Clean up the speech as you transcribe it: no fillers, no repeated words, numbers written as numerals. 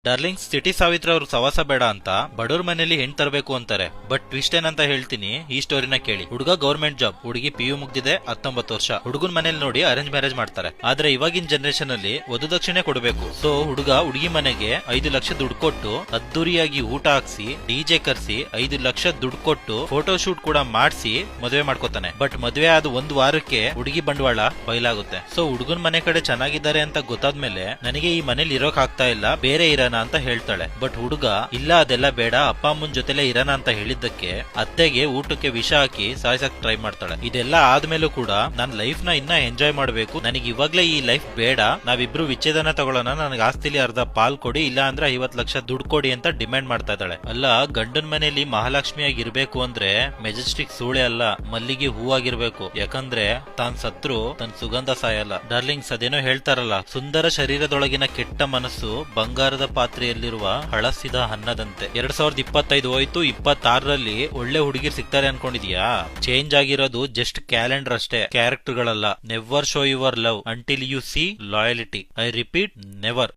Darling, city ಸಾವಿತ್ರ ಅವ್ರ ಸವಾಸ ಬೇಡ ಅಂತ ಬಡವ್ರ ಮನೇಲಿ ಹೆಣ್ ತರಬೇಕು ಅಂತಾರೆ. ಬಟ್ ಟ್ವಿಸ್ಟ್ ಏನಂತ ಹೇಳ್ತೀನಿ, ಈ ಸ್ಟೋರಿನ ಕೇಳಿ. ಹುಡುಗ ಗೌರ್ಮೆಂಟ್ ಜಾಬ್, ಹುಡುಗಿ PU ಮುಗ್ದಿದೆ, 19 ವರ್ಷ. ಹುಡುಗನ್ ಮನೇಲಿ ನೋಡಿ ಅರೇಂಜ್ ಮ್ಯಾರೇಜ್ ಮಾಡ್ತಾರೆ. ಆದ್ರೆ ಇವಾಗಿನ ಜನರೇಷನ್ ಅಲ್ಲಿ ವಧುದಕ್ಷಿಣೆ ಕೊಡಬೇಕು. ಸೊ ಹುಡುಗ ಹುಡುಗಿ ಮನೆಗೆ 5 ಲಕ್ಷ ದುಡ್ಡು ಕೊಟ್ಟು ಅದ್ದೂರಿಯಾಗಿ ಊಟ ಹಾಕ್ಸಿ, DJ ಕರ್ಸಿ 5 ಲಕ್ಷ ದುಡ್ಡು ಕೊಟ್ಟು ಫೋಟೋ ಶೂಟ್ ಕೂಡ ಮಾಡಿಸಿ ಮದುವೆ ಮಾಡ್ಕೋತಾನೆ. ಬಟ್ ಮದುವೆ ಆದ 1 ವಾರಕ್ಕೆ ಹುಡುಗಿ ಬಂಡವಾಳ ಬಯಲಾಗುತ್ತೆ. ಸೊ ಹುಡುಗನ್ ಮನೆ ಕಡೆ ಚೆನ್ನಾಗಿದ್ದಾರೆ ಅಂತ ಗೊತ್ತಾದ್ಮೇಲೆ ನನಗೆ ಈ ಮನೇಲಿ ಇರೋಕ್ ಆಗ್ತಾ ಇಲ್ಲ, ಬೇರೆ ಇರೋಣ ಅಂತ ಹೇಳ್ತಾಳೆ. ಬಟ್ ಹುಡುಗ ಇಲ್ಲ, ಅದೆಲ್ಲ ಬೇಡ, ಅಪ್ಪ ಅಮ್ಮನ್ ಜೊತೆಲೆ ಇರೋಣ ಅಂತ ಹೇಳಿದ್ದಕ್ಕೆ ಅತ್ತೆಗೆ ಊಟಕ್ಕೆ ವಿಷ ಹಾಕಿ ಸಾಯಿಸಕ್ ಟ್ರೈ ಮಾಡ್ತಾಳೆ. ಇದೆಲ್ಲ ಆದ್ಮೇಲೂ ಕೂಡ ನಾನ್ ಲೈಫ್ ನ ಇನ್ನ ಎಂಜಾಯ್ ಮಾಡ್ಬೇಕು, ನನಗೆ ಇವಾಗ್ಲೇ ಈ ಲೈಫ್ ಬೇಡ, ನಾವಿಬ್ರು ವಿಚ್ಛೇದನ ತಗೊಳ್ಳೋಣ, ನನಗೆ ಆಸ್ತಿಲಿ ಅರ್ಧ ಪಾಲ್ ಕೊಡಿ, ಇಲ್ಲ ಅಂದ್ರೆ 50 ಲಕ್ಷ ದುಡ್ಡು ಕೊಡಿ ಅಂತ ಡಿಮ್ಯಾಂಡ್ ಮಾಡ್ತಾ ಇದ್ದಾಳೆ. ಅಲ್ಲ, ಗಂಡನ್ ಮನೇಲಿ ಮಹಾಲಕ್ಷ್ಮಿಯಾಗಿ ಇರ್ಬೇಕು ಅಂದ್ರೆ ಮೆಜೆಸ್ಟಿಕ್ ಸೂಳೆ ಅಲ್ಲ, ಮಲ್ಲಿಗೆ ಹೂವಾಗಿರ್ಬೇಕು. ಯಾಕಂದ್ರೆ ತಾನ್ ಸತ್ರು ತನ್ ಸುಗಂಧ ಸಾಯಲ್ಲ. ಡಾರ್ಲಿಂಗ್ಸ್, ಅದೇನೋ ಹೇಳ್ತಾರಲ್ಲ, ಸುಂದರ ಶರೀರದೊಳಗಿನ ಕೆಟ್ಟ ಮನಸ್ಸು ಬಂಗಾರದ ಪಾತ್ರೆಯಲ್ಲಿರುವ ಹಳಸಿದ ಅನ್ನದಂತೆ. 2025 ಹೋಯ್ತು, 26ರಲ್ಲಿ ಒಳ್ಳೆ ಹುಡುಗಿರ್ ಸಿಗ್ತಾರೆ ಅನ್ಕೊಂಡಿದ್ಯಾ? ಚೇಂಜ್ ಆಗಿರೋದು ಜಸ್ಟ್ ಕ್ಯಾಲೆಂಡರ್ ಅಷ್ಟೇ, ಕ್ಯಾರೆಕ್ಟರ್ ಗಳಲ್ಲ. Never show your love until you see loyalty. I repeat, never.